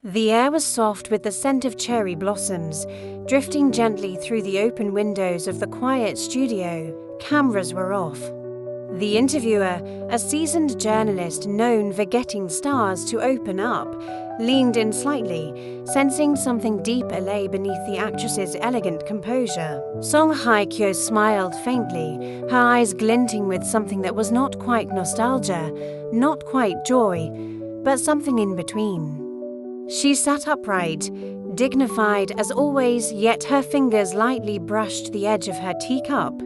The air was soft with the scent of cherry blossoms, drifting gently through the open windows of the quiet studio. Cameras were off. The interviewer, a seasoned journalist known for getting stars to open up, leaned in slightly, sensing something deeper lay beneath the actress's elegant composure. Song Hye-kyo smiled faintly, her eyes glinting with something that was not quite nostalgia, not quite joy, but something in between. She sat upright, dignified as always, yet her fingers lightly brushed the edge of her teacup,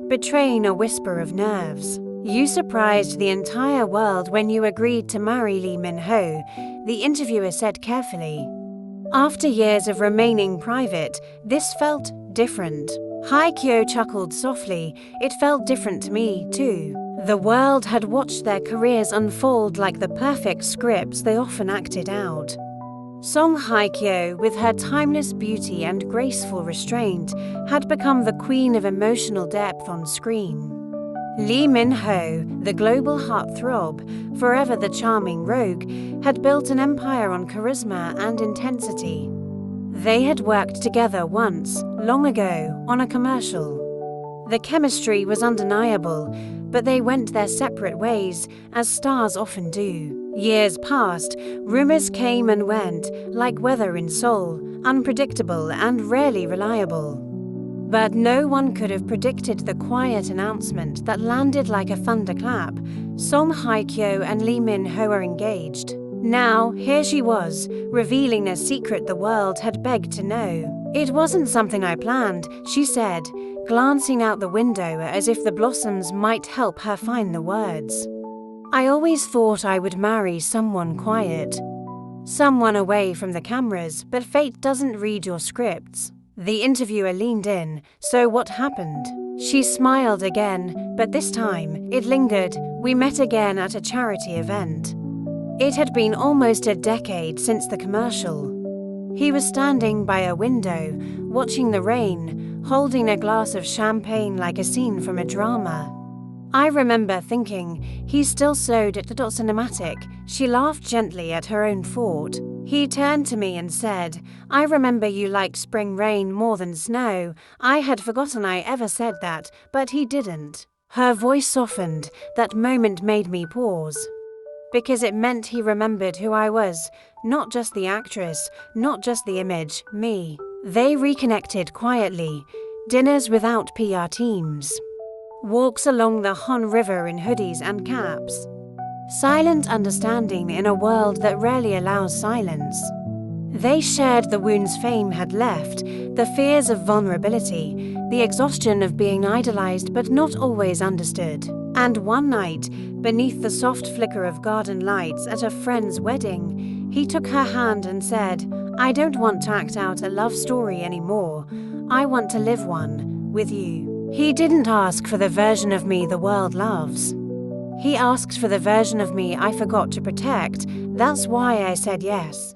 betraying a whisper of nerves. "You surprised the entire world when you agreed to marry Leeminho," the interviewer said carefully. "After years of remaining private, this felt different." Hye-kyo chuckled softly. "It felt different to me, too." The world had watched their careers unfold like the perfect scripts they often acted out. Song Hye-kyo, with her timeless beauty and graceful restraint, had become the queen of emotional depth on screen. Leeminho, the global heartthrob, forever the charming rogue, had built an empire on charisma and intensity. They had worked together once, long ago, on a commercial. The chemistry was undeniable, but they went their separate ways, as stars often do. Years passed, rumors came and went, like weather in Seoul, unpredictable and rarely reliable. But no one could have predicted the quiet announcement that landed like a thunderclap. Song Hye-kyo and Leeminho are engaged. Now, here she was, revealing a secret the world had begged to know. "It wasn't something I planned," she said, glancing out the window as if the blossoms might help her find the words. "I always thought I would marry someone quiet. Someone away from the cameras, but fate doesn't read your scripts." The interviewer leaned in. "So what happened?" She smiled again, but this time, it lingered. "We met again at a charity event." It had been almost a decade since the commercial. He was standing by a window, watching the rain, holding a glass of champagne like a scene from a drama. "I remember thinking, he's still so cinematic." She laughed gently at her own thought. "He turned to me and said, 'I remember you like spring rain more than snow.' I had forgotten I ever said that, but he didn't." Her voice softened. That moment made me pause. Because it meant he remembered who I was, not just the actress, not just the image, me. They reconnected quietly, dinners without PR teams. Walks along the Han River in hoodies and caps. Silent understanding in a world that rarely allows silence. They shared the wounds fame had left, the fears of vulnerability, the exhaustion of being idolized but not always understood. And one night, beneath the soft flicker of garden lights at a friend's wedding, he took her hand and said, "I don't want to act out a love story anymore. I want to live one, with you." He didn't ask for the version of me the world loves. He asked for the version of me I forgot to protect. That's why I said yes.